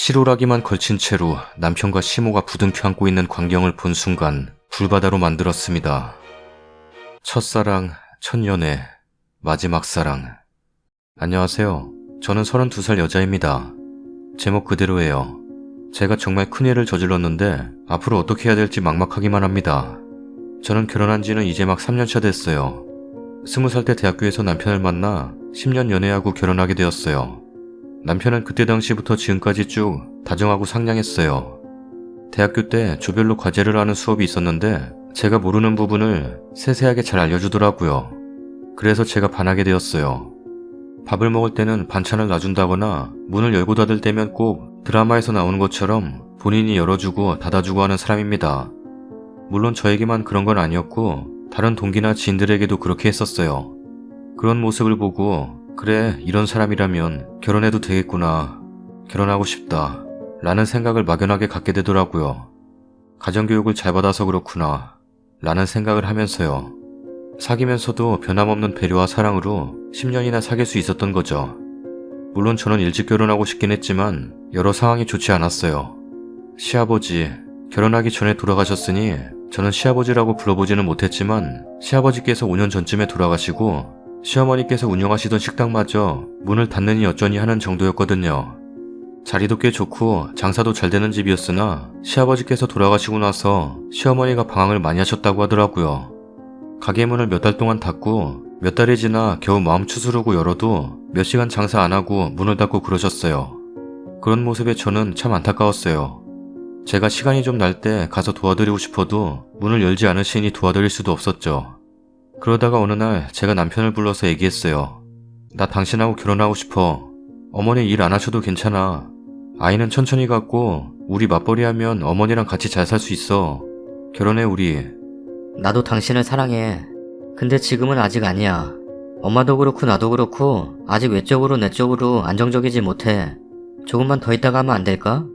실오라기만 걸친 채로 남편과 시모가 부둥켜 안고 있는 광경을 본 순간 불바다로 만들었습니다. 첫사랑, 첫연애, 마지막 사랑. 안녕하세요. 저는 32살 여자입니다. 제목 그대로예요. 제가 정말 큰일을 저질렀는데 앞으로 어떻게 해야 될지 막막하기만 합니다. 저는 결혼한 지는 이제 막 3년차 됐어요. 20살 때 대학교에서 남편을 만나 10년 연애하고 결혼하게 되었어요. 남편은 그때 당시부터 지금까지 쭉 다정하고 상냥했어요. 대학교 때 조별로 과제를 하는 수업이 있었는데 제가 모르는 부분을 세세하게 잘 알려주더라고요. 그래서 제가 반하게 되었어요. 밥을 먹을 때는 반찬을 놔준다거나 문을 열고 닫을 때면 꼭 드라마에서 나오는 것처럼 본인이 열어주고 닫아주고 하는 사람입니다. 물론 저에게만 그런 건 아니었고 다른 동기나 지인들에게도 그렇게 했었어요. 그런 모습을 보고 그래, 이런 사람이라면 결혼해도 되겠구나, 결혼하고 싶다 라는 생각을 막연하게 갖게 되더라고요. 가정교육을 잘 받아서 그렇구나 라는 생각을 하면서요. 사귀면서도 변함없는 배려와 사랑으로 10년이나 사귈 수 있었던 거죠. 물론 저는 일찍 결혼하고 싶긴 했지만 여러 상황이 좋지 않았어요. 시아버지, 결혼하기 전에 돌아가셨으니 저는 시아버지라고 불러보지는 못했지만 시아버지께서 5년 전쯤에 돌아가시고 시어머니께서 운영하시던 식당마저 문을 닫느니 어쩌니 하는 정도였거든요. 자리도 꽤 좋고 장사도 잘 되는 집이었으나 시아버지께서 돌아가시고 나서 시어머니가 방황을 많이 하셨다고 하더라고요. 가게 문을 몇 달 동안 닫고 몇 달이 지나 겨우 마음 추스르고 열어도 몇 시간 장사 안 하고 문을 닫고 그러셨어요. 그런 모습에 저는 참 안타까웠어요. 제가 시간이 좀 날 때 가서 도와드리고 싶어도 문을 열지 않으시니 도와드릴 수도 없었죠. 그러다가 어느 날 제가 남편을 불러서 얘기했어요. 나 당신하고 결혼하고 싶어. 어머니 일 안 하셔도 괜찮아. 아이는 천천히 갖고 우리 맞벌이 하면 어머니랑 같이 잘 살 수 있어. 결혼해 우리. 나도 당신을 사랑해. 근데 지금은 아직 아니야. 엄마도 그렇고 나도 그렇고 아직 외적으로 내적으로 안정적이지 못해. 조금만 더 있다가 하면 안 될까?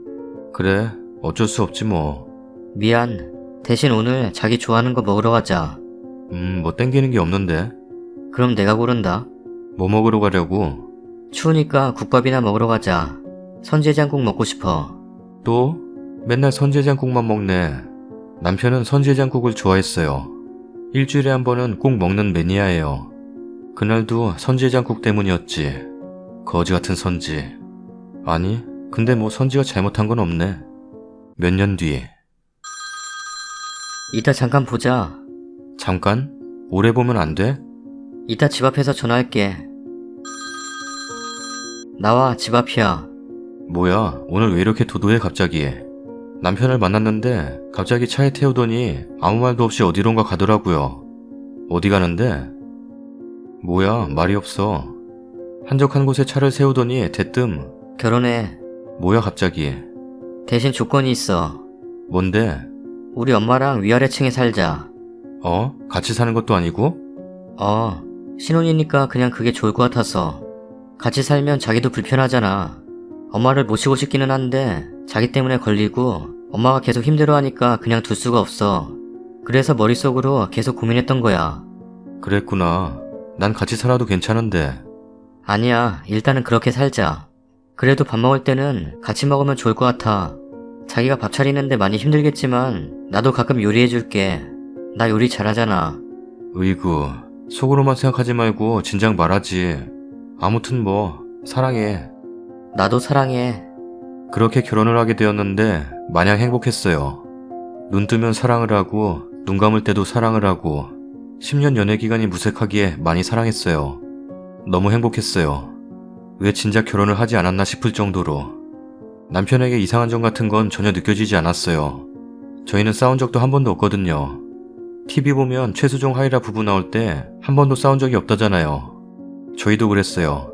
그래, 어쩔 수 없지 뭐. 미안. 대신 오늘 자기 좋아하는 거 먹으러 가자. 뭐 땡기는 게 없는데. 그럼 내가 고른다. 뭐 먹으러 가려고? 추우니까 국밥이나 먹으러 가자. 선지해장국 먹고 싶어. 또? 맨날 선지해장국만 먹네. 남편은 선지해장국을 좋아했어요. 일주일에 한 번은 꼭 먹는 매니아예요. 그날도 선지해장국 때문이었지. 거지 같은 선지. 아니, 근데 뭐 선지가 잘못한 건 없네. 몇 년 뒤. 이따 잠깐 보자. 잠깐? 오래 보면 안 돼? 이따 집 앞에서 전화할게. 나와, 집 앞이야. 뭐야, 오늘 왜 이렇게 도도해 갑자기. 남편을 만났는데 갑자기 차에 태우더니 아무 말도 없이 어디론가 가더라고요. 어디 가는데? 뭐야, 말이 없어. 한적한 곳에 차를 세우더니 대뜸 결혼해. 뭐야 갑자기. 대신 조건이 있어. 뭔데? 우리 엄마랑 위아래층에 살자. 같이 사는 것도 아니고? 신혼이니까 그냥 그게 좋을 것 같아서. 같이 살면 자기도 불편하잖아. 엄마를 모시고 싶기는 한데 자기 때문에 걸리고 엄마가 계속 힘들어하니까 그냥 둘 수가 없어. 그래서 머릿속으로 계속 고민했던 거야. 그랬구나. 난 같이 살아도 괜찮은데. 아니야, 일단은 그렇게 살자. 그래도 밥 먹을 때는 같이 먹으면 좋을 것 같아. 자기가 밥 차리는데 많이 힘들겠지만 나도 가끔 요리해줄게. 나 요리 잘하잖아. 으이구, 속으로만 생각하지 말고 진작 말하지. 아무튼 뭐 사랑해. 나도 사랑해. 그렇게 결혼을 하게 되었는데 마냥 행복했어요. 눈 뜨면 사랑을 하고 눈 감을 때도 사랑을 하고 10년 연애 기간이 무색하기에 많이 사랑했어요. 너무 행복했어요. 왜 진작 결혼을 하지 않았나 싶을 정도로. 남편에게 이상한 점 같은 건 전혀 느껴지지 않았어요. 저희는 싸운 적도 한 번도 없거든요. TV 보면 최수종 하이라 부부 나올 때 한 번도 싸운 적이 없다잖아요. 저희도 그랬어요.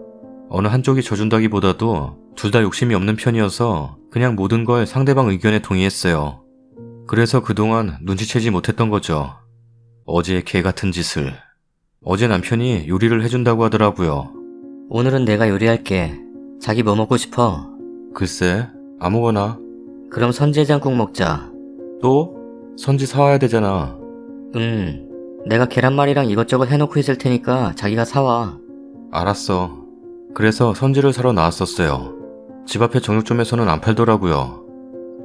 어느 한쪽이 져준다기보다도 둘 다 욕심이 없는 편이어서 그냥 모든 걸 상대방 의견에 동의했어요. 그래서 그동안 눈치채지 못했던 거죠. 어제 개 같은 짓을. 어제 남편이 요리를 해준다고 하더라고요. 오늘은 내가 요리할게. 자기 뭐 먹고 싶어? 글쎄, 아무거나. 그럼 선지해장국 먹자. 또? 선지 사와야 되잖아. 내가 계란말이랑 이것저것 해놓고 있을 테니까 자기가 사와. 알았어. 그래서 선지를 사러 나왔었어요. 집 앞에 정육점에서는 안 팔더라고요.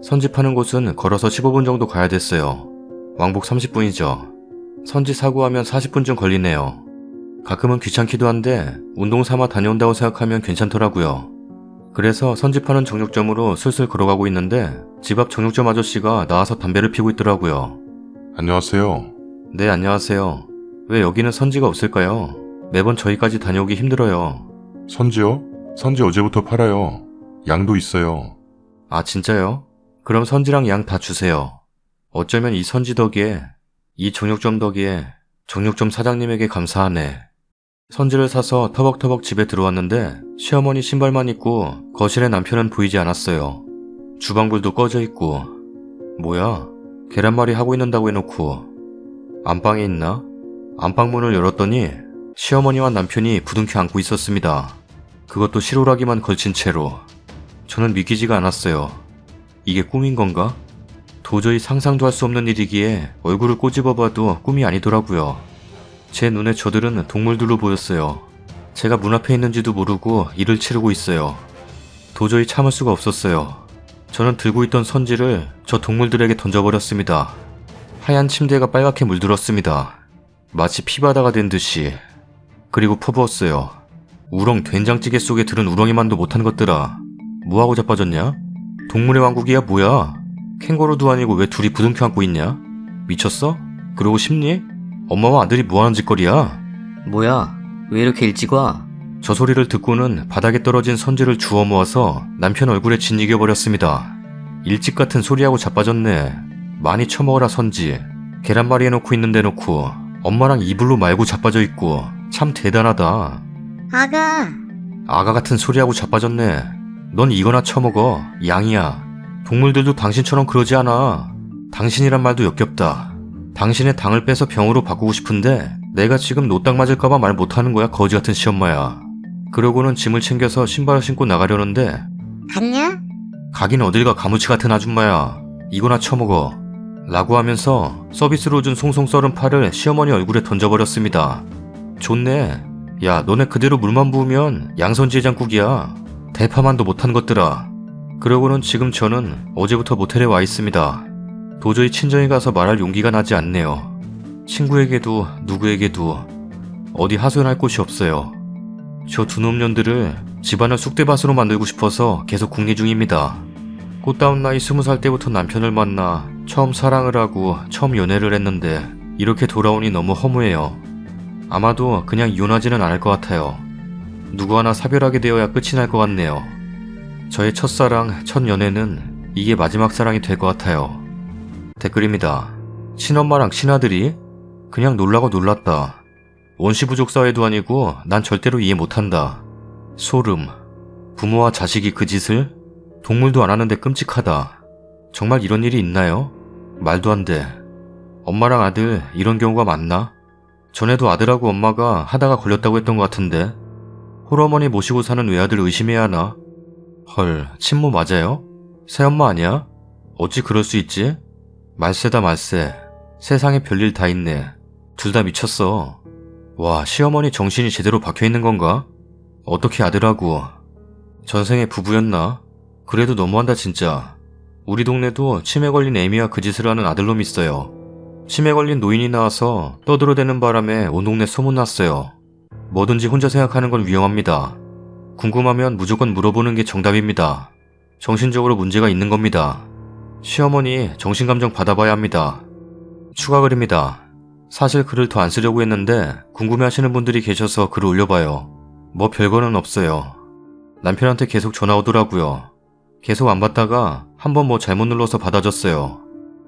선지 파는 곳은 걸어서 15분 정도 가야 됐어요. 왕복 30분이죠. 선지 사고 하면 40분쯤 걸리네요. 가끔은 귀찮기도 한데 운동 삼아 다녀온다고 생각하면 괜찮더라고요. 그래서 선지 파는 정육점으로 슬슬 걸어가고 있는데 집 앞 정육점 아저씨가 나와서 담배를 피고 있더라고요. 안녕하세요. 네, 안녕하세요. 왜 여기는 선지가 없을까요? 매번 저희까지 다녀오기 힘들어요. 선지요? 선지 어제부터 팔아요. 양도 있어요. 아, 진짜요? 그럼 선지랑 양 다 주세요. 어쩌면 이 선지 덕에, 이 정육점 덕에 정육점 사장님에게 감사하네. 선지를 사서 터벅터벅 집에 들어왔는데 시어머니 신발만 입고 거실에 남편은 보이지 않았어요. 주방불도 꺼져 있고, 뭐야, 계란말이 하고 있는다고 해놓고 안방에 있나? 안방 문을 열었더니 시어머니와 남편이 부둥켜 안고 있었습니다. 그것도 실오라기만 걸친 채로. 저는 믿기지가 않았어요. 이게 꿈인 건가? 도저히 상상도 할 수 없는 일이기에 얼굴을 꼬집어봐도 꿈이 아니더라고요. 제 눈에 저들은 동물들로 보였어요. 제가 문 앞에 있는지도 모르고 일을 치르고 있어요. 도저히 참을 수가 없었어요. 저는 들고 있던 선지를 저 동물들에게 던져버렸습니다. 하얀 침대가 빨갛게 물들었습니다. 마치 피바다가 된 듯이. 그리고 퍼부었어요. 우렁 된장찌개 속에 들은 우렁이만도 못한 것들아. 뭐하고 자빠졌냐? 동물의 왕국이야 뭐야? 캥거루도 아니고 왜 둘이 부둥켜 안고 있냐? 미쳤어? 그러고 싶니? 엄마와 아들이 뭐하는 짓거리야? 뭐야? 왜 이렇게 일찍 와? 저 소리를 듣고는 바닥에 떨어진 선지를 주워 모아서 남편 얼굴에 짓이겨버렸습니다. 일찍 같은 소리하고 자빠졌네. 많이 처먹어라 선지. 계란말이 해놓고 있는데 놓고 엄마랑 이불로 말고 자빠져 있고 참 대단하다. 아가, 아가 같은 소리하고 자빠졌네. 넌 이거나 처먹어. 양이야. 동물들도 당신처럼 그러지 않아. 당신이란 말도 역겹다. 당신의 당을 빼서 병으로 바꾸고 싶은데 내가 지금 노딱 맞을까봐 말 못하는 거야 거지 같은 시엄마야. 그러고는 짐을 챙겨서 신발을 신고 나가려는데 갔냐? 가긴 어딜 가 가무치 같은 아줌마야. 이거나 처먹어. 라고 하면서 서비스로 준 송송 썰은 팔을 시어머니 얼굴에 던져버렸습니다. 좋네. 야, 너네 그대로 물만 부으면 양선지 해장국이야. 대파만도 못한 것들아. 그러고는 지금 저는 어제부터 모텔에 와 있습니다. 도저히 친정에 가서 말할 용기가 나지 않네요. 친구에게도 누구에게도 어디 하소연할 곳이 없어요. 저 두 놈년들을 집안을 쑥대밭으로 만들고 싶어서 계속 궁리 중입니다. 꽃다운 나이 20살 때부터 남편을 만나 처음 사랑을 하고 처음 연애를 했는데 이렇게 돌아오니 너무 허무해요. 아마도 그냥 이혼하지는 않을 것 같아요. 누구 하나 사별하게 되어야 끝이 날 것 같네요. 저의 첫사랑, 첫 연애는 이게 마지막 사랑이 될 것 같아요. 댓글입니다. 친엄마랑 친아들이? 그냥 놀라고 놀랐다. 원시부족 사회도 아니고 난 절대로 이해 못한다. 소름. 부모와 자식이 그 짓을? 동물도 안 하는데 끔찍하다. 정말 이런 일이 있나요? 말도 안 돼. 엄마랑 아들 이런 경우가 많나? 전에도 아들하고 엄마가 하다가 걸렸다고 했던 것 같은데 홀어머니 모시고 사는 외아들 의심해야 하나? 헐, 친모 맞아요? 새엄마 아니야? 어찌 그럴 수 있지? 말세다 말세. 세상에 별일 다 있네. 둘 다 미쳤어. 와, 시어머니 정신이 제대로 박혀있는 건가? 어떻게 아들하고. 전생에 부부였나? 그래도 너무한다 진짜. 우리 동네도 치매 걸린 애미와 그 짓을 하는 아들놈 있어요. 치매 걸린 노인이 나와서 떠들어대는 바람에 온 동네 소문났어요. 뭐든지 혼자 생각하는 건 위험합니다. 궁금하면 무조건 물어보는 게 정답입니다. 정신적으로 문제가 있는 겁니다. 시어머니 정신감정 받아봐야 합니다. 추가 글입니다. 사실 글을 더 안 쓰려고 했는데 궁금해하시는 분들이 계셔서 글을 올려봐요. 뭐 별거는 없어요. 남편한테 계속 전화 오더라고요. 계속 안 받다가 한번 뭐 잘못 눌러서 받아줬어요.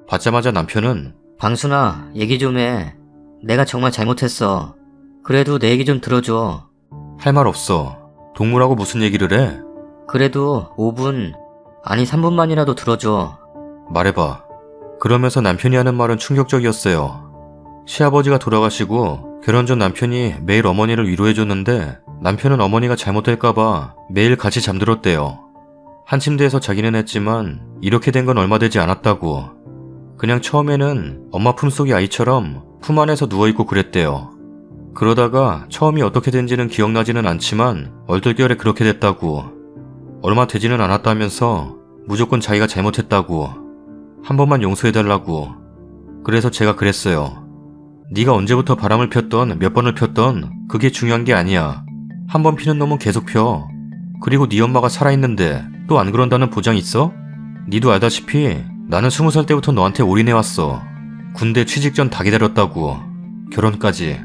받자마자 남편은 방순아, 얘기 좀 해. 내가 정말 잘못했어. 그래도 내 얘기 좀 들어줘. 할 말 없어. 동물하고 무슨 얘기를 해? 그래도 5분, 아니 3분만이라도 들어줘. 말해봐. 그러면서 남편이 하는 말은 충격적이었어요. 시아버지가 돌아가시고 결혼 전 남편이 매일 어머니를 위로해줬는데 남편은 어머니가 잘못될까봐 매일 같이 잠들었대요. 한 침대에서 자기는 했지만 이렇게 된 건 얼마 되지 않았다고. 그냥 처음에는 엄마 품속의 아이처럼 품 안에서 누워있고 그랬대요. 그러다가 처음이 어떻게 된지는 기억나지는 않지만 얼떨결에 그렇게 됐다고. 얼마 되지는 않았다면서 무조건 자기가 잘못했다고, 한 번만 용서해달라고. 그래서 제가 그랬어요. 네가 언제부터 바람을 폈던 몇 번을 폈던 그게 중요한 게 아니야. 한 번 피는 놈은 계속 펴. 그리고 네 엄마가 살아있는데 또 안 그런다는 보장 있어? 니도 알다시피 나는 20살 때부터 너한테 올인해왔어. 군대 취직 전 다 기다렸다고. 결혼까지.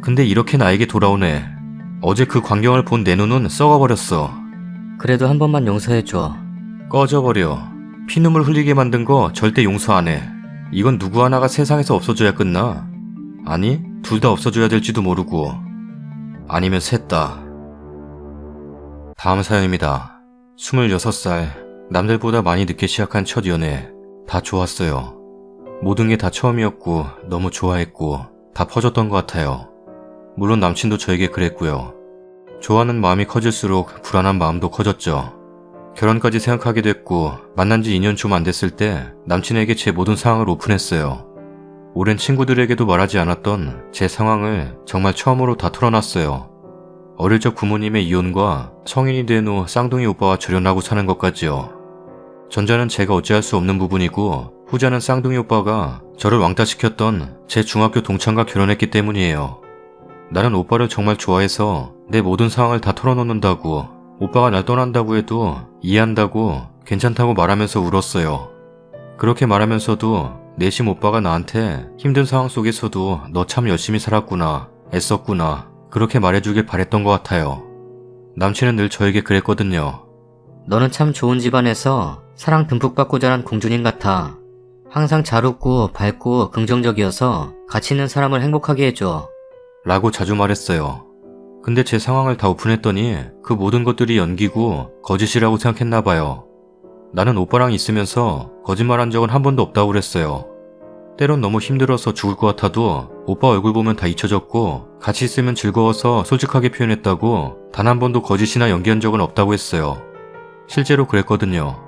근데 이렇게 나에게 돌아오네. 어제 그 광경을 본 내 눈은 썩어버렸어. 그래도 한 번만 용서해줘. 꺼져버려. 피눈물 흘리게 만든 거 절대 용서 안 해. 이건 누구 하나가 세상에서 없어져야 끝나? 아니, 둘 다 없어져야 될지도 모르고. 아니면 셋 다. 다음 사연입니다. 26살, 남들보다 많이 늦게 시작한 첫 연애. 다 좋았어요. 모든 게 다 처음이었고 너무 좋아했고 다 퍼졌던 것 같아요. 물론 남친도 저에게 그랬고요. 좋아하는 마음이 커질수록 불안한 마음도 커졌죠. 결혼까지 생각하게 됐고 만난 지 2년 좀 안 됐을 때 남친에게 제 모든 상황을 오픈했어요. 오랜 친구들에게도 말하지 않았던 제 상황을 정말 처음으로 다 털어놨어요. 어릴 적 부모님의 이혼과 성인이 된 후 쌍둥이 오빠와 절연하고 사는 것까지요. 전자는 제가 어찌할 수 없는 부분이고 후자는 쌍둥이 오빠가 저를 왕따시켰던 제 중학교 동창과 결혼했기 때문이에요. 나는 오빠를 정말 좋아해서 내 모든 상황을 다 털어놓는다고, 오빠가 날 떠난다고 해도 이해한다고, 괜찮다고 말하면서 울었어요. 그렇게 말하면서도 내심 오빠가 나한테 힘든 상황 속에서도 너 참 열심히 살았구나, 애썼구나, 그렇게 말해주길 바랬던 것 같아요. 남친은 늘 저에게 그랬거든요. 너는 참 좋은 집안에서 사랑 듬뿍 받고 자란 공주님 같아. 항상 잘 웃고 밝고 긍정적이어서 같이 있는 사람을 행복하게 해줘. 라고 자주 말했어요. 근데 제 상황을 다 오픈했더니 그 모든 것들이 연기고 거짓이라고 생각했나봐요. 나는 오빠랑 있으면서 거짓말한 적은 한 번도 없다고 그랬어요. 때론 너무 힘들어서 죽을 것 같아도 오빠 얼굴 보면 다 잊혀졌고 같이 있으면 즐거워서 솔직하게 표현했다고, 단 한 번도 거짓이나 연기한 적은 없다고 했어요. 실제로 그랬거든요.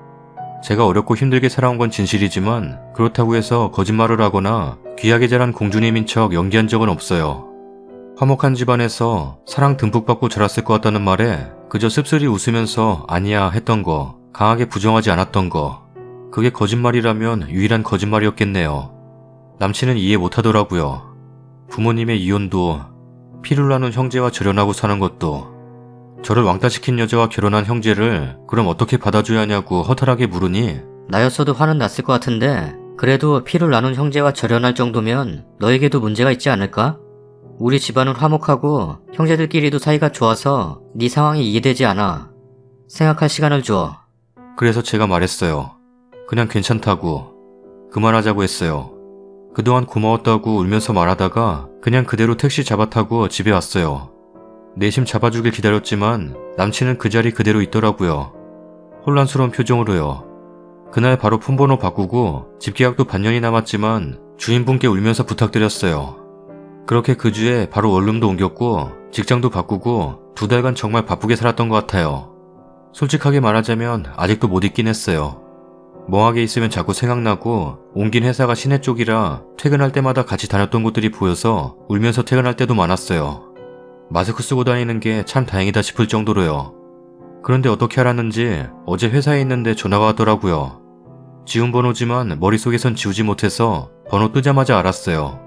제가 어렵고 힘들게 살아온 건 진실이지만 그렇다고 해서 거짓말을 하거나 귀하게 자란 공주님인 척 연기한 적은 없어요. 화목한 집안에서 사랑 듬뿍 받고 자랐을 것 같다는 말에 그저 씁쓸히 웃으면서 아니야 했던 거, 강하게 부정하지 않았던 거, 그게 거짓말이라면 유일한 거짓말이었겠네요. 남친은 이해 못하더라고요. 부모님의 이혼도, 피를 나눈 형제와 절연하고 사는 것도, 저를 왕따시킨 여자와 결혼한 형제를 그럼 어떻게 받아줘야 하냐고 허탈하게 물으니 나였어도 화는 났을 것 같은데 그래도 피를 나눈 형제와 절연할 정도면 너에게도 문제가 있지 않을까? 우리 집안은 화목하고 형제들끼리도 사이가 좋아서 네 상황이 이해되지 않아. 생각할 시간을 줘. 그래서 제가 말했어요. 그냥 괜찮다고. 그만하자고 했어요. 그동안 고마웠다고 울면서 말하다가 그냥 그대로 택시 잡아타고 집에 왔어요. 내심 잡아주길 기다렸지만 남친은 그 자리 그대로 있더라고요. 혼란스러운 표정으로요. 그날 바로 폰번호 바꾸고 집계약도 반년이 남았지만 주인분께 울면서 부탁드렸어요. 그렇게 그 주에 바로 원룸도 옮겼고 직장도 바꾸고 2달간 정말 바쁘게 살았던 것 같아요. 솔직하게 말하자면 아직도 못 잊긴 했어요. 멍하게 있으면 자꾸 생각나고 옮긴 회사가 시내 쪽이라 퇴근할 때마다 같이 다녔던 곳들이 보여서 울면서 퇴근할 때도 많았어요. 마스크 쓰고 다니는 게 참 다행이다 싶을 정도로요. 그런데 어떻게 알았는지 어제 회사에 있는데 전화가 왔더라고요. 지운 번호지만 머릿속에선 지우지 못해서 번호 뜨자마자 알았어요.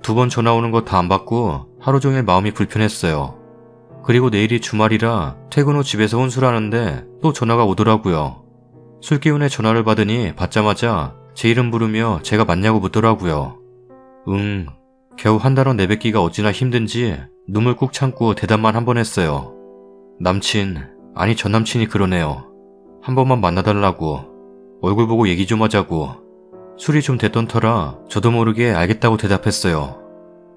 2번 전화 오는 거 다 안 받고 하루 종일 마음이 불편했어요. 그리고 내일이 주말이라 퇴근 후 집에서 혼술하는데 또 전화가 오더라고요. 술 기운에 전화를 받으니 받자마자 제 이름 부르며 제가 맞냐고 묻더라고요. 겨우 한 달원 내뱉기가 어찌나 힘든지 눈물 꾹 참고 대답만 한 번 했어요. 남친, 아니 전 남친이 그러네요. 한 번만 만나달라고, 얼굴 보고 얘기 좀 하자고. 술이 좀 됐던 터라 저도 모르게 알겠다고 대답했어요.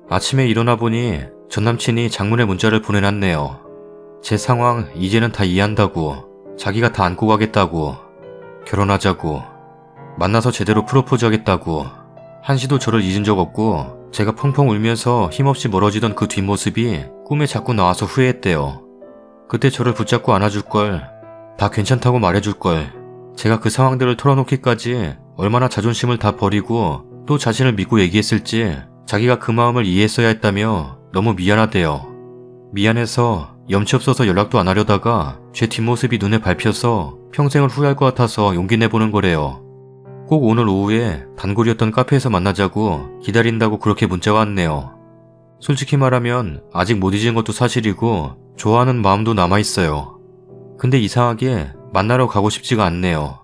아침에 일어나 보니 전 남친이 장문의 문자를 보내놨네요. 제 상황 이제는 다 이해한다고, 자기가 다 안고 가겠다고, 결혼하자고, 만나서 제대로 프로포즈 하겠다고. 한시도 저를 잊은 적 없고 제가 펑펑 울면서 힘없이 멀어지던 그 뒷모습이 꿈에 자꾸 나와서 후회했대요. 그때 저를 붙잡고 안아줄걸, 다 괜찮다고 말해줄걸, 제가 그 상황들을 털어놓기까지 얼마나 자존심을 다 버리고 또 자신을 믿고 얘기했을지 자기가 그 마음을 이해했어야 했다며 너무 미안하대요. 미안해서 염치 없어서 연락도 안 하려다가 제 뒷모습이 눈에 밟혀서 평생을 후회할 것 같아서 용기 내보는 거래요. 꼭 오늘 오후에 단골이었던 카페에서 만나자고 기다린다고 그렇게 문자가 왔네요. 솔직히 말하면 아직 못 잊은 것도 사실이고 좋아하는 마음도 남아있어요. 근데 이상하게 만나러 가고 싶지가 않네요.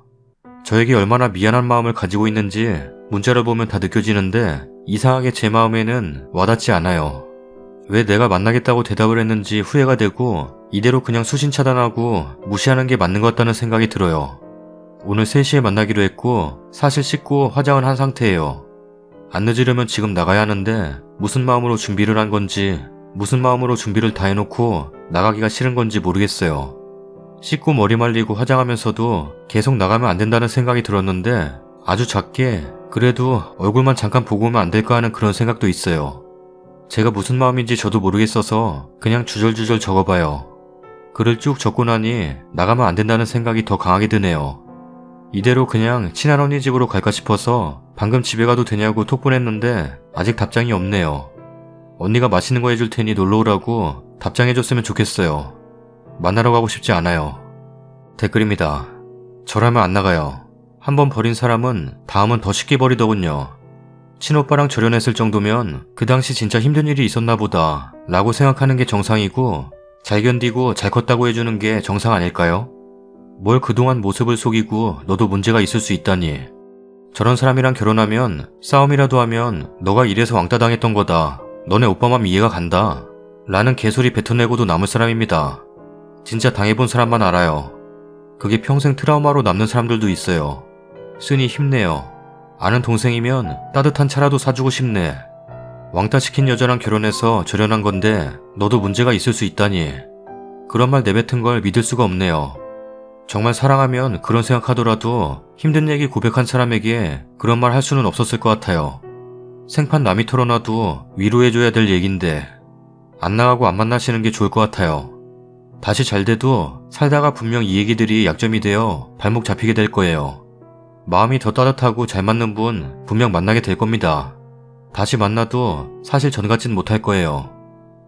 저에게 얼마나 미안한 마음을 가지고 있는지 문자를 보면 다 느껴지는데 이상하게 제 마음에는 와닿지 않아요. 왜 내가 만나겠다고 대답을 했는지 후회가 되고 이대로 그냥 수신 차단하고 무시하는 게 맞는 것 같다는 생각이 들어요. 오늘 3시에 만나기로 했고 사실 씻고 화장은 한 상태예요. 안 늦으려면 지금 나가야 하는데 무슨 마음으로 준비를 한 건지 무슨 마음으로 준비를 다 해놓고 나가기가 싫은 건지 모르겠어요. 씻고 머리 말리고 화장하면서도 계속 나가면 안 된다는 생각이 들었는데 아주 작게 그래도 얼굴만 잠깐 보고 오면 안 될까 하는 그런 생각도 있어요. 제가 무슨 마음인지 저도 모르겠어서 그냥 주절주절 적어봐요. 글을 쭉 적고 나니 나가면 안 된다는 생각이 더 강하게 드네요. 이대로 그냥 친한 언니 집으로 갈까 싶어서 방금 집에 가도 되냐고 톡 보냈는데 아직 답장이 없네요. 언니가 맛있는 거 해줄 테니 놀러 오라고 답장해줬으면 좋겠어요. 만나러 가고 싶지 않아요. 댓글입니다. 저라면 안 나가요. 한번 버린 사람은 다음은 더 쉽게 버리더군요. 친오빠랑 절연했을 정도면 그 당시 진짜 힘든 일이 있었나 보다 라고 생각하는 게 정상이고 잘 견디고 잘 컸다고 해주는 게 정상 아닐까요? 뭘 그동안 모습을 속이고 너도 문제가 있을 수 있다니. 저런 사람이랑 결혼하면 싸움이라도 하면 너가 이래서 왕따 당했던 거다. 너네 오빠만 이해가 간다. 라는 개소리 뱉어내고도 남을 사람입니다. 진짜 당해본 사람만 알아요. 그게 평생 트라우마로 남는 사람들도 있어요. 쓰니 힘내요. 아는 동생이면 따뜻한 차라도 사주고 싶네. 왕따 시킨 여자랑 결혼해서 절연한 건데 너도 문제가 있을 수 있다니. 그런 말 내뱉은 걸 믿을 수가 없네요. 정말 사랑하면 그런 생각하더라도 힘든 얘기 고백한 사람에게 그런 말 할 수는 없었을 것 같아요. 생판 남이 털어놔도 위로해줘야 될 얘긴데 안 나가고 안 만나시는 게 좋을 것 같아요. 다시 잘 돼도 살다가 분명 이 얘기들이 약점이 되어 발목 잡히게 될 거예요. 마음이 더 따뜻하고 잘 맞는 분 분명 만나게 될 겁니다. 다시 만나도 사실 전 같진 못할 거예요.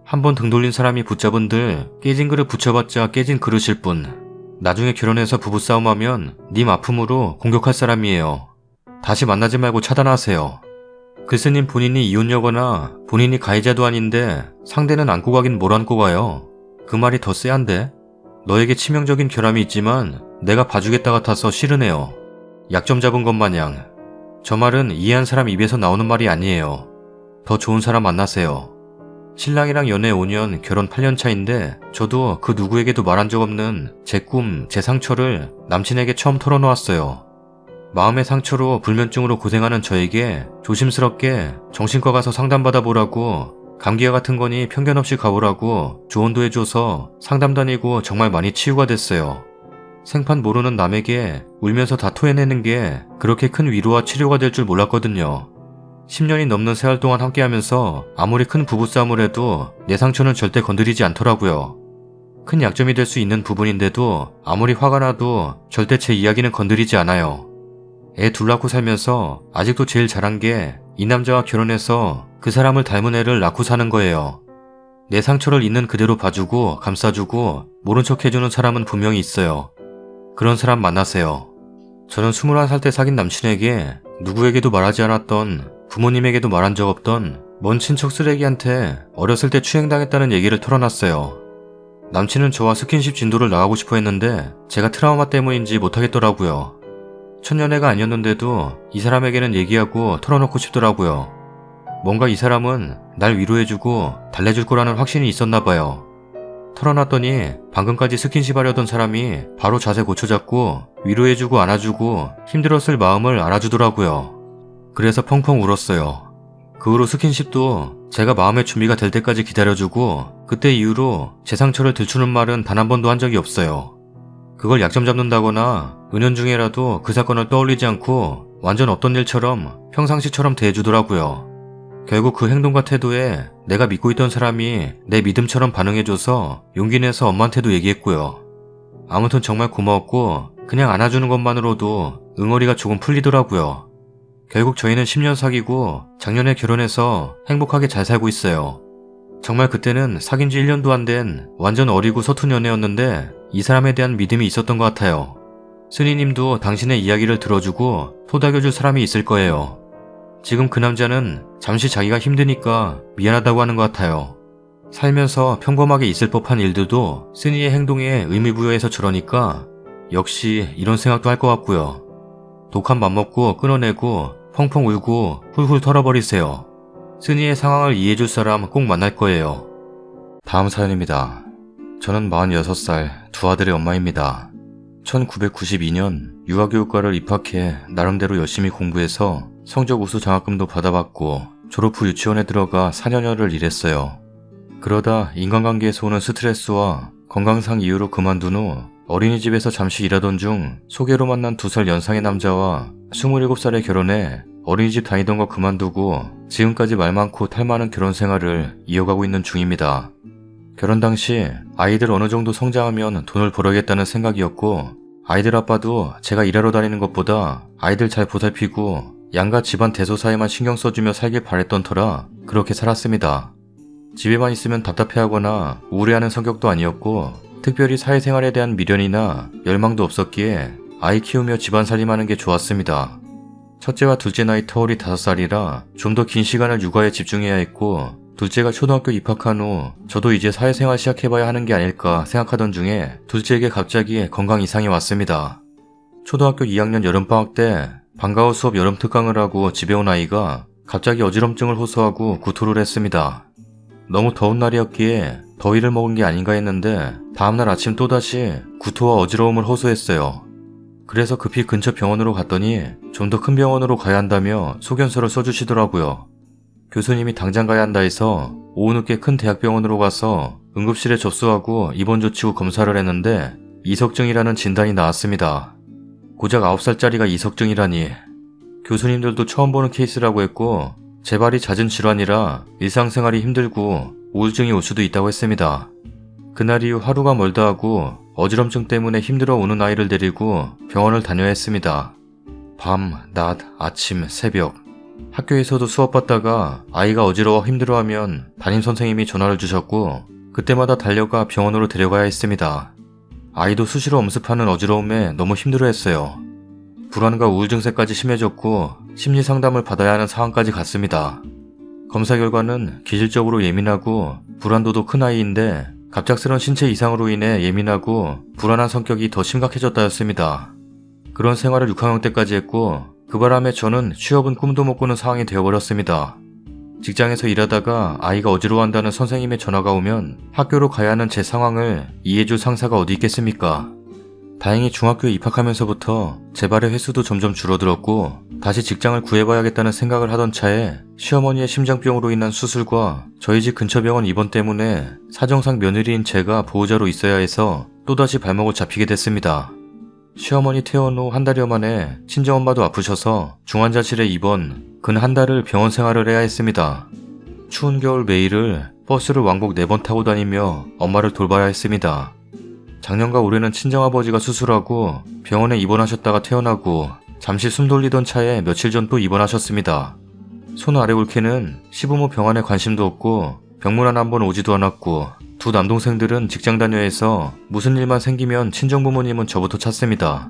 한번 등 돌린 사람이 붙잡은들 깨진 그릇 붙여봤자 깨진 그릇일 뿐. 나중에 결혼해서 부부싸움하면 님 아픔으로 공격할 사람이에요. 다시 만나지 말고 차단하세요. 글쎄님 본인이 이혼녀거나 본인이 가해자도 아닌데 상대는 안고 가긴 뭘 안고 가요. 그 말이 더 쎄한데? 너에게 치명적인 결함이 있지만 내가 봐주겠다 같아서 싫으네요. 약점 잡은 것 마냥. 저 말은 이해한 사람 입에서 나오는 말이 아니에요. 더 좋은 사람 만나세요. 신랑이랑 연애 5년, 결혼 8년 차인데 저도 그 누구에게도 말한 적 없는 제 꿈, 제 상처를 남친에게 처음 털어놓았어요. 마음의 상처로 불면증으로 고생하는 저에게 조심스럽게 정신과 가서 상담받아보라고 감기와 같은 거니 편견 없이 가보라고 조언도 해줘서 상담 다니고 정말 많이 치유가 됐어요. 생판 모르는 남에게 울면서 다 토해내는 게 그렇게 큰 위로와 치료가 될 줄 몰랐거든요. 10년이 넘는 세월 동안 함께하면서 아무리 큰 부부싸움을 해도 내 상처는 절대 건드리지 않더라고요. 큰 약점이 될 수 있는 부분인데도 아무리 화가 나도 절대 제 이야기는 건드리지 않아요. 애 둘 낳고 살면서 아직도 제일 잘한 게 이 남자와 결혼해서 그 사람을 닮은 애를 낳고 사는 거예요. 내 상처를 있는 그대로 봐주고 감싸주고 모른 척 해주는 사람은 분명히 있어요. 그런 사람 만나세요. 저는 21살 때 사귄 남친에게 누구에게도 말하지 않았던, 부모님에게도 말한 적 없던 먼 친척 쓰레기한테 어렸을 때 추행당했다는 얘기를 털어놨어요. 남친은 저와 스킨십 진도를 나가고 싶어 했는데 제가 트라우마 때문인지 못하겠더라고요. 첫연애가 아니었는데도 이 사람에게는 얘기하고 털어놓고 싶더라고요. 뭔가 이 사람은 날 위로해주고 달래줄 거라는 확신이 있었나 봐요. 털어놨더니 방금까지 스킨십 하려던 사람이 바로 자세 고쳐잡고 위로해주고 안아주고 힘들었을 마음을 알아주더라고요. 그래서 펑펑 울었어요. 그 후로 스킨십도 제가 마음의 준비가 될 때까지 기다려주고 그때 이후로 제 상처를 들추는 말은 단 한 번도 한 적이 없어요. 그걸 약점 잡는다거나 은연중에라도 그 사건을 떠올리지 않고 완전 없던 일처럼 평상시처럼 대해주더라고요. 결국 그 행동과 태도에 내가 믿고 있던 사람이 내 믿음처럼 반응해줘서 용기 내서 엄마한테도 얘기했고요. 아무튼 정말 고마웠고 그냥 안아주는 것만으로도 응어리가 조금 풀리더라고요. 결국 저희는 10년 사귀고 작년에 결혼해서 행복하게 잘 살고 있어요. 정말 그때는 사귄 지 1년도 안 된 완전 어리고 서툰 연애였는데 이 사람에 대한 믿음이 있었던 것 같아요. 스니님도 당신의 이야기를 들어주고 토닥여줄 사람이 있을 거예요. 지금 그 남자는 잠시 자기가 힘드니까 미안하다고 하는 것 같아요. 살면서 평범하게 있을 법한 일들도 스니의 행동에 의미 부여해서 저러니까 역시 이런 생각도 할 것 같고요. 독한 맘 먹고 끊어내고 펑펑 울고 훌훌 털어버리세요. 스니의 상황을 이해해줄 사람 꼭 만날 거예요. 다음 사연입니다. 저는 46살 두 아들의 엄마입니다. 1992년 유아교육과를 입학해 나름대로 열심히 공부해서 성적 우수 장학금도 받아봤고 졸업 후 유치원에 들어가 4년여를 일했어요. 그러다 인간관계에서 오는 스트레스와 건강상 이유로 그만둔 후 어린이집에서 잠시 일하던 중 소개로 만난 2살 연상의 남자와 27살에 결혼해 어린이집 다니던 거 그만두고 지금까지 말 많고 탈 많은 결혼 생활을 이어가고 있는 중입니다. 결혼 당시 아이들 어느 정도 성장하면 돈을 벌어야겠다는 생각이었고 아이들 아빠도 제가 일하러 다니는 것보다 아이들 잘 보살피고 양가 집안 대소사에만 신경 써주며 살길 바랬던 터라 그렇게 살았습니다. 집에만 있으면 답답해하거나 우울해하는 성격도 아니었고 특별히 사회생활에 대한 미련이나 열망도 없었기에 아이 키우며 집안 살림하는 게 좋았습니다. 첫째와 둘째 나이 터울이 5살이라 좀 더 긴 시간을 육아에 집중해야 했고 둘째가 초등학교 입학한 후 저도 이제 사회생활 시작해봐야 하는 게 아닐까 생각하던 중에 둘째에게 갑자기 건강 이상이 왔습니다. 초등학교 2학년 여름방학 때 방과후 수업 여름 특강을 하고 집에 온 아이가 갑자기 어지럼증을 호소하고 구토를 했습니다. 너무 더운 날이었기에 더위를 먹은 게 아닌가 했는데 다음날 아침 또다시 구토와 어지러움을 호소했어요. 그래서 급히 근처 병원으로 갔더니 좀 더 큰 병원으로 가야 한다며 소견서를 써주시더라고요. 교수님이 당장 가야 한다 해서 오후 늦게 큰 대학병원으로 가서 응급실에 접수하고 입원 조치 후 검사를 했는데 이석증이라는 진단이 나왔습니다. 고작 9살짜리가 이석증이라니. 교수님들도 처음 보는 케이스라고 했고 재발이 잦은 질환이라 일상생활이 힘들고 우울증이 올 수도 있다고 했습니다. 그날 이후 하루가 멀다 하고 어지럼증 때문에 힘들어 우는 아이를 데리고 병원을 다녀야 했습니다. 밤, 낮, 아침, 새벽 학교에서도 수업 받다가 아이가 어지러워 힘들어하면 담임선생님이 전화를 주셨고 그때마다 달려가 병원으로 데려가야 했습니다. 아이도 수시로 엄습하는 어지러움에 너무 힘들어했어요. 불안과 우울증세까지 심해졌고 심리상담을 받아야 하는 상황까지 갔습니다. 검사 결과는 기질적으로 예민하고 불안도도 큰 아이인데 갑작스런 신체 이상으로 인해 예민하고 불안한 성격이 더 심각해졌다였습니다. 그런 생활을 6학년 때까지 했고 그 바람에 저는 취업은 꿈도 못 꾸는 상황이 되어버렸습니다. 직장에서 일하다가 아이가 어지러워한다는 선생님의 전화가 오면 학교로 가야 하는 제 상황을 이해해줄 상사가 어디 있겠습니까? 다행히 중학교에 입학하면서부터 재발의 횟수도 점점 줄어들었고 다시 직장을 구해봐야겠다는 생각을 하던 차에 시어머니의 심장병으로 인한 수술과 저희 집 근처 병원 입원 때문에 사정상 며느리인 제가 보호자로 있어야 해서 또다시 발목을 잡히게 됐습니다. 시어머니 퇴원 후 한 달여 만에 친정엄마도 아프셔서 중환자실에 입원, 근 한 달을 병원 생활을 해야 했습니다. 추운 겨울 매일을 버스를 왕복 4번 타고 다니며 엄마를 돌봐야 했습니다. 작년과 올해는 친정아버지가 수술하고 병원에 입원하셨다가 퇴원하고 잠시 숨 돌리던 차에 며칠 전 또 입원하셨습니다. 손 아래 울케는 시부모 병안에 관심도 없고 병문안 한번 오지도 않았고 두 남동생들은 직장 다녀야 해서 무슨 일만 생기면 친정부모님은 저부터 찾습니다.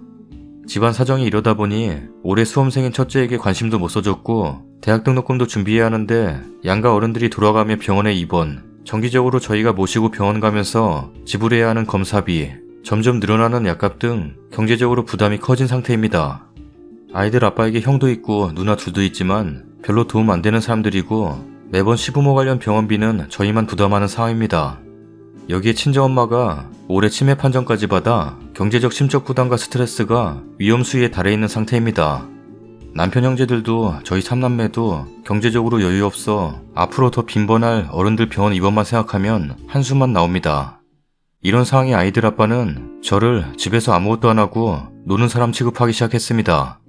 집안 사정이 이러다 보니 올해 수험생인 첫째에게 관심도 못 써줬고 대학 등록금도 준비해야 하는데 양가 어른들이 돌아가며 병원에 입원, 정기적으로 저희가 모시고 병원 가면서 지불해야 하는 검사비, 점점 늘어나는 약값 등 경제적으로 부담이 커진 상태입니다. 아이들 아빠에게 형도 있고 누나 둘도 있지만 별로 도움 안 되는 사람들이고 매번 시부모 관련 병원비는 저희만 부담하는 상황입니다. 여기에 친정엄마가 올해 치매 판정까지 받아 경제적 심적 부담과 스트레스가 위험 수위에 달해 있는 상태입니다. 남편 형제들도 저희 3남매도 경제적으로 여유 없어 앞으로 더 빈번할 어른들 병원 입원만 생각하면 한숨만 나옵니다. 이런 상황에 아이들 아빠는 저를 집에서 아무것도 안 하고 노는 사람 취급하기 시작했습니다.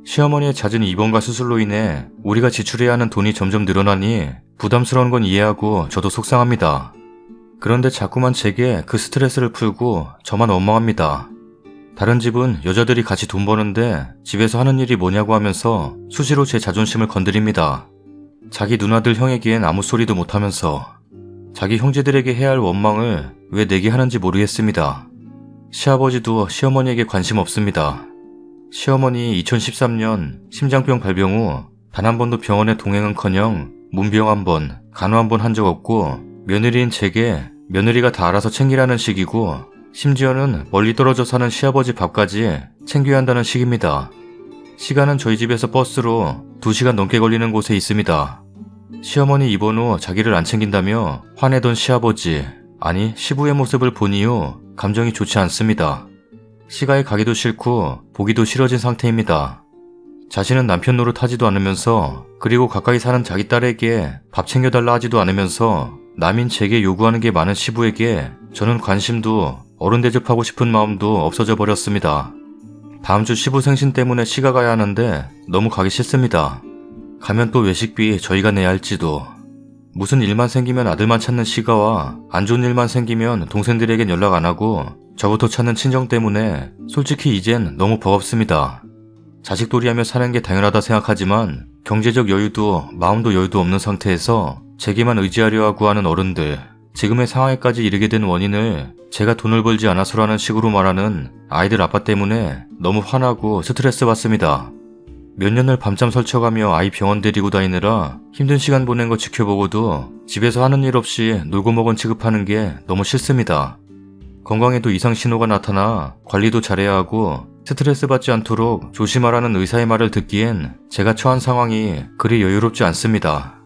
시어머니의 잦은 입원과 수술로 인해 우리가 지출해야 하는 돈이 점점 늘어나니 부담스러운 건 이해하고 저도 속상합니다. 그런데 자꾸만 제게 그 스트레스를 풀고 저만 원망합니다. 다른 집은 여자들이 같이 돈 버는데 집에서 하는 일이 뭐냐고 하면서 수시로 제 자존심을 건드립니다. 자기 누나들 형에겐 아무 소리도 못하면서 자기 형제들에게 해야 할 원망을 왜 내게 하는지 모르겠습니다. 시아버지도 시어머니에게 관심 없습니다. 시어머니 2013년 심장병 발병 후 단 한 번도 병원에 동행은커녕 문병 한 번, 간호 한 번 한 적 없고 며느리인 제게 며느리가 다 알아서 챙기라는 식이고 심지어는 멀리 떨어져 사는 시아버지 밥까지 챙겨야 한다는 식입니다. 시간은 저희 집에서 버스로 2시간 넘게 걸리는 곳에 있습니다. 시어머니 입원 후 자기를 안 챙긴다며 화내던 시아버지, 아니 시부의 모습을 본 이후 감정이 좋지 않습니다. 시가에 가기도 싫고 보기도 싫어진 상태입니다. 자신은 남편 노릇하지도 않으면서 그리고 가까이 사는 자기 딸에게 밥 챙겨달라 하지도 않으면서 남인 제게 요구하는 게 많은 시부에게 저는 관심도 어른 대접하고 싶은 마음도 없어져 버렸습니다. 다음 주 시부 생신 때문에 시가 가야 하는데 너무 가기 싫습니다. 가면 또 외식비 저희가 내야 할지도. 무슨 일만 생기면 아들만 찾는 시가와 안 좋은 일만 생기면 동생들에겐 연락 안 하고 저부터 찾는 친정 때문에 솔직히 이젠 너무 버겁습니다. 자식돌이하며 사는 게 당연하다 생각하지만 경제적 여유도 마음도 여유도 없는 상태에서 제게만 의지하려 하고 하는 어른들, 지금의 상황에까지 이르게 된 원인을 제가 돈을 벌지 않아서라는 식으로 말하는 아이들 아빠 때문에 너무 화나고 스트레스 받습니다. 몇 년을 밤잠 설쳐가며 아이 병원 데리고 다니느라 힘든 시간 보낸 거 지켜보고도 집에서 하는 일 없이 놀고 먹은 취급하는 게 너무 싫습니다. 건강에도 이상 신호가 나타나 관리도 잘해야 하고 스트레스 받지 않도록 조심하라는 의사의 말을 듣기엔 제가 처한 상황이 그리 여유롭지 않습니다.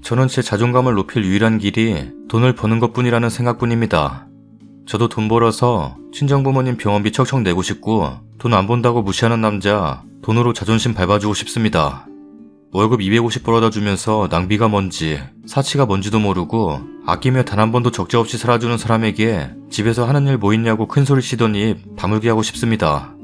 저는 제 자존감을 높일 유일한 길이 돈을 버는 것뿐이라는 생각뿐입니다. 저도 돈 벌어서 친정부모님 병원비 척척 내고 싶고 돈 안 번다고 무시하는 남자 돈으로 자존심 밟아주고 싶습니다. 월급 250 벌어다 주면서 낭비가 뭔지 사치가 뭔지도 모르고 아끼며 단 한 번도 적자 없이 살아주는 사람에게 집에서 하는 일 뭐 있냐고 큰소리 치던 입 다물게 하고 싶습니다.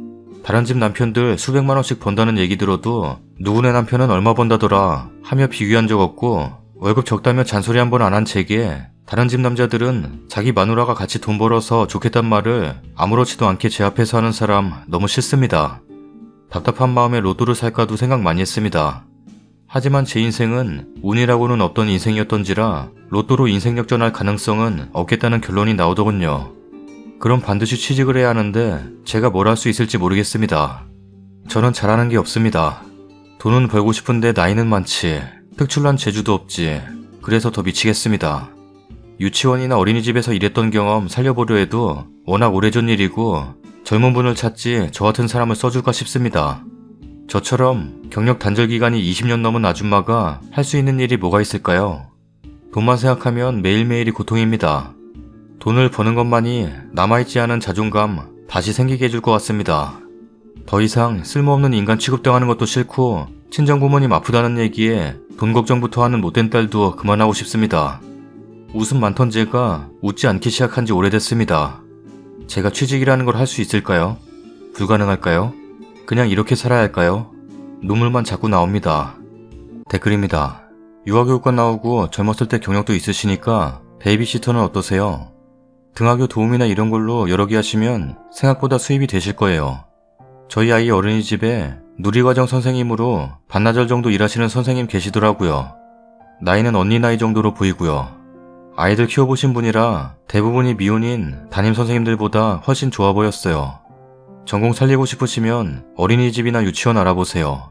다른 집 남편들 수백만 원씩 번다는 얘기 들어도 누구네 남편은 얼마 번다더라 하며 비교한 적 없고 월급 적다며 잔소리 한 번 안 한 제게 다른 집 남자들은 자기 마누라가 같이 돈 벌어서 좋겠단 말을 아무렇지도 않게 제 앞에서 하는 사람 너무 싫습니다. 답답한 마음에 로또를 살까도 생각 많이 했습니다. 하지만 제 인생은 운이라고는 없던 인생이었던지라 로또로 인생 역전할 가능성은 없겠다는 결론이 나오더군요. 그럼 반드시 취직을 해야 하는데 제가 뭘 할 수 있을지 모르겠습니다. 저는 잘하는 게 없습니다. 돈은 벌고 싶은데 나이는 많지, 특출난 재주도 없지. 그래서 더 미치겠습니다. 유치원이나 어린이집에서 일했던 경험 살려보려 해도 워낙 오래전 일이고 젊은 분을 찾지 저 같은 사람을 써줄까 싶습니다. 저처럼 경력 단절 기간이 20년 넘은 아줌마가 할 수 있는 일이 뭐가 있을까요? 돈만 생각하면 매일매일이 고통입니다. 돈을 버는 것만이 남아있지 않은 자존감 다시 생기게 해줄 것 같습니다. 더 이상 쓸모없는 인간 취급당하는 것도 싫고 친정부모님 아프다는 얘기에 돈 걱정부터 하는 못된 딸도 그만하고 싶습니다. 웃음 많던 제가 웃지 않기 시작한 지 오래됐습니다. 제가 취직이라는 걸 할 수 있을까요? 불가능할까요? 그냥 이렇게 살아야 할까요? 눈물만 자꾸 나옵니다. 댓글입니다. 유아교육과 나오고 젊었을 때 경력도 있으시니까 베이비시터는 어떠세요? 등하교 도움이나 이런 걸로 여러 개 하시면 생각보다 수입이 되실 거예요. 저희 아이 어린이집에 누리과정 선생님으로 반나절 정도 일하시는 선생님 계시더라고요. 나이는 언니 나이 정도로 보이고요. 아이들 키워보신 분이라 대부분이 미혼인 담임 선생님들보다 훨씬 좋아 보였어요. 전공 살리고 싶으시면 어린이집이나 유치원 알아보세요.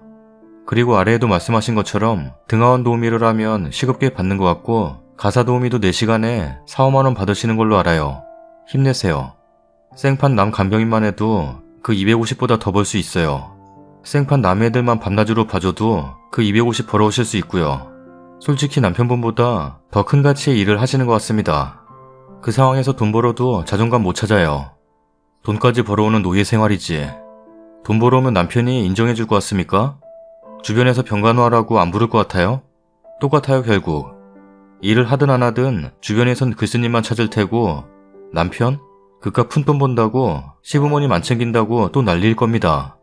그리고 아래에도 말씀하신 것처럼 등하원 도우미를 하면 시급게 받는 것 같고 가사 도우미도 4시간에 4, 5만원 받으시는 걸로 알아요. 힘내세요. 생판 남 간병인만 해도 그 250보다 더 벌 수 있어요. 생판 남 애들만 밤낮으로 봐줘도 그 250 벌어오실 수 있고요. 솔직히 남편분보다 더 큰 가치의 일을 하시는 것 같습니다. 그 상황에서 돈 벌어도 자존감 못 찾아요. 돈까지 벌어오는 노예 생활이지. 돈 벌어오면 남편이 인정해줄 것 같습니까? 주변에서 병간호하라고 안 부를 것 같아요? 똑같아요 결국. 일을 하든 안 하든 주변에선 글쓰님만 찾을 테고 남편? 그깟 푼돈 번다고 시부모님 안 챙긴다고 또 난리일 겁니다.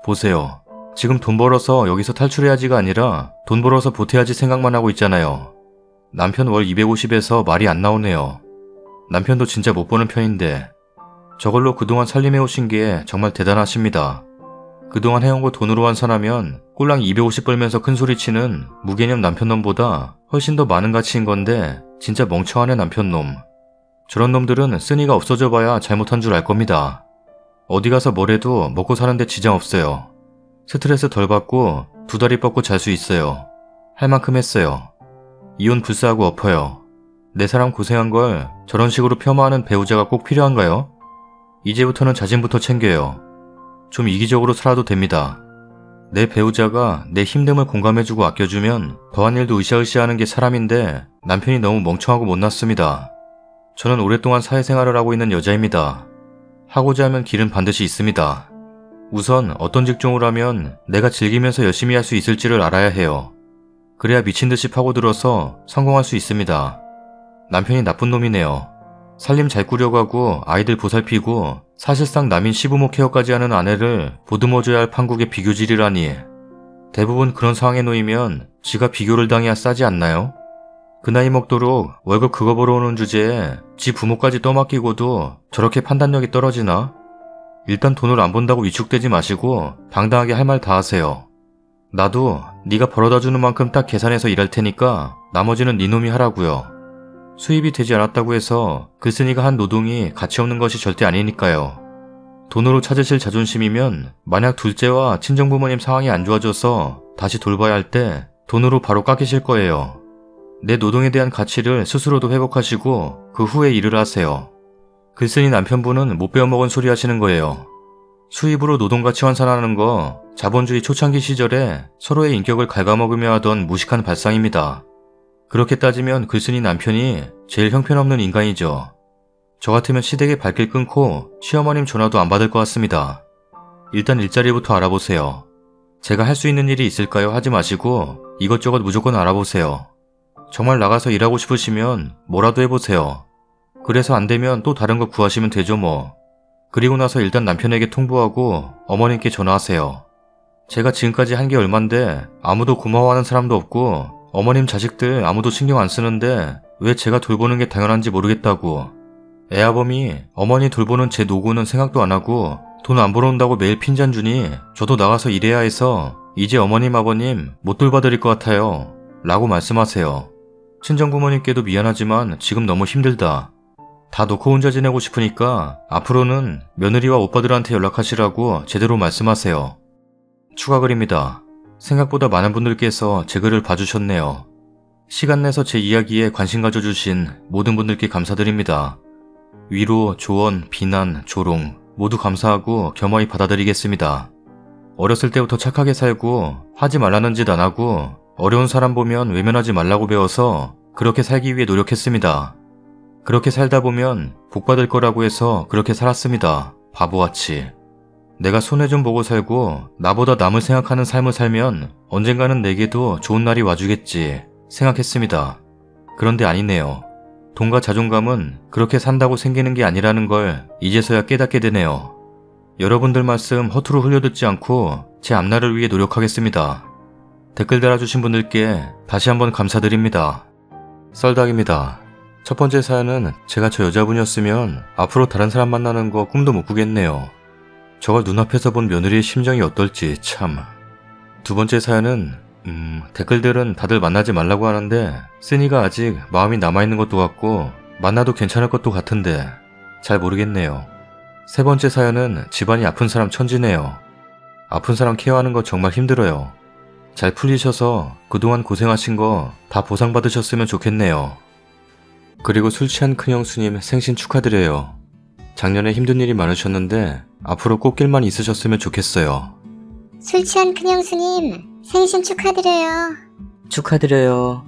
보세요. 지금 돈 벌어서 여기서 탈출해야지가 아니라 돈 벌어서 보태야지 생각만 하고 있잖아요. 남편 월 250에서 말이 안 나오네요. 남편도 진짜 못 버는 편인데 저걸로 그동안 살림해오신 게 정말 대단하십니다. 그동안 해온 거 돈으로 환산하면 꼴랑 250 벌면서 큰소리치는 무개념 남편놈보다 훨씬 더 많은 가치인 건데 진짜 멍청하네 남편놈. 저런 놈들은 쓴이가 없어져 봐야 잘못한 줄 알 겁니다. 어디 가서 뭐래도 먹고 사는데 지장 없어요. 스트레스 덜 받고 두 다리 뻗고 잘 수 있어요. 할 만큼 했어요. 이혼 불사하고 엎어요. 내 사람 고생한 걸 저런 식으로 폄하하는 배우자가 꼭 필요한가요? 이제부터는 자신부터 챙겨요. 좀 이기적으로 살아도 됩니다. 내 배우자가 내 힘듦을 공감해주고 아껴주면 더한 일도 으쌰으쌰하는 게 사람인데 남편이 너무 멍청하고 못났습니다. 저는 오랫동안 사회생활을 하고 있는 여자입니다. 하고자 하면 길은 반드시 있습니다. 우선 어떤 직종을 하면 내가 즐기면서 열심히 할 수 있을지를 알아야 해요. 그래야 미친듯이 파고들어서 성공할 수 있습니다. 남편이 나쁜 놈이네요. 살림 잘 꾸려고 하고 아이들 보살피고 사실상 남인 시부모 케어까지 하는 아내를 보듬어줘야 할 판국의 비교질이라니. 대부분 그런 상황에 놓이면 지가 비교를 당해야 싸지 않나요? 그 나이 먹도록 월급 그거 벌어오는 주제에 지 부모까지 떠맡기고도 저렇게 판단력이 떨어지나? 일단 돈을 안 번다고 위축되지 마시고 당당하게 할 말 다 하세요. 나도 네가 벌어다주는 만큼 딱 계산해서 일할 테니까 나머지는 네 놈이 하라고요. 수입이 되지 않았다고 해서 글쓴이가 한 노동이 가치 없는 것이 절대 아니니까요. 돈으로 찾으실 자존심이면 만약 둘째와 친정부모님 상황이 안 좋아져서 다시 돌봐야 할 때 돈으로 바로 깎이실 거예요. 내 노동에 대한 가치를 스스로도 회복하시고 그 후에 일을 하세요. 글쓴이 남편분은 못 배워먹은 소리 하시는 거예요. 수입으로 노동가치 환산하는 거 자본주의 초창기 시절에 서로의 인격을 갉아먹으며 하던 무식한 발상입니다. 그렇게 따지면 글쓴이 남편이 제일 형편없는 인간이죠. 저 같으면 시댁에 발길 끊고 시어머님 전화도 안 받을 것 같습니다. 일단 일자리부터 알아보세요. 제가 할 수 있는 일이 있을까요? 하지 마시고 이것저것 무조건 알아보세요. 정말 나가서 일하고 싶으시면 뭐라도 해보세요. 그래서 안 되면 또 다른 거 구하시면 되죠 뭐. 그리고 나서 일단 남편에게 통보하고 어머님께 전화하세요. 제가 지금까지 한 게 얼만데 아무도 고마워하는 사람도 없고 어머님 자식들 아무도 신경 안 쓰는데 왜 제가 돌보는 게 당연한지 모르겠다고. 애아범이 어머니 돌보는 제 노고는 생각도 안 하고 돈 안 벌어온다고 매일 핀잔 주니 저도 나가서 일해야 해서 이제 어머님 아버님 못 돌봐드릴 것 같아요. 라고 말씀하세요. 친정부모님께도 미안하지만 지금 너무 힘들다. 다 놓고 혼자 지내고 싶으니까 앞으로는 며느리와 오빠들한테 연락하시라고 제대로 말씀하세요. 추가 글입니다. 생각보다 많은 분들께서 제 글을 봐주셨네요. 시간 내서 제 이야기에 관심 가져주신 모든 분들께 감사드립니다. 위로, 조언, 비난, 조롱 모두 감사하고 겸허히 받아들이겠습니다. 어렸을 때부터 착하게 살고 하지 말라는 짓 안 하고 어려운 사람 보면 외면하지 말라고 배워서 그렇게 살기 위해 노력했습니다. 그렇게 살다 보면 복 받을 거라고 해서 그렇게 살았습니다. 바보같이. 내가 손해 좀 보고 살고 나보다 남을 생각하는 삶을 살면 언젠가는 내게도 좋은 날이 와주겠지 생각했습니다. 그런데 아니네요. 돈과 자존감은 그렇게 산다고 생기는 게 아니라는 걸 이제서야 깨닫게 되네요. 여러분들 말씀 허투루 흘려듣지 않고 제 앞날을 위해 노력하겠습니다. 댓글 달아주신 분들께 다시 한번 감사드립니다. 썰닭입니다. 첫 번째 사연은 제가 저 여자분이었으면 앞으로 다른 사람 만나는 거 꿈도 못 꾸겠네요. 저걸 눈앞에서 본 며느리의 심정이 어떨지 참. 두 번째 사연은 댓글들은 다들 만나지 말라고 하는데 쓴이가 아직 마음이 남아있는 것도 같고 만나도 괜찮을 것도 같은데 잘 모르겠네요. 세 번째 사연은 집안이 아픈 사람 천지네요. 아픈 사람 케어하는 거 정말 힘들어요. 잘 풀리셔서 그동안 고생하신 거 다 보상받으셨으면 좋겠네요. 그리고 술 취한 큰형수님 생신 축하드려요. 작년에 힘든 일이 많으셨는데 앞으로 꽃길만 있으셨으면 좋겠어요. 술 취한 큰형수님, 생신 축하드려요. 축하드려요.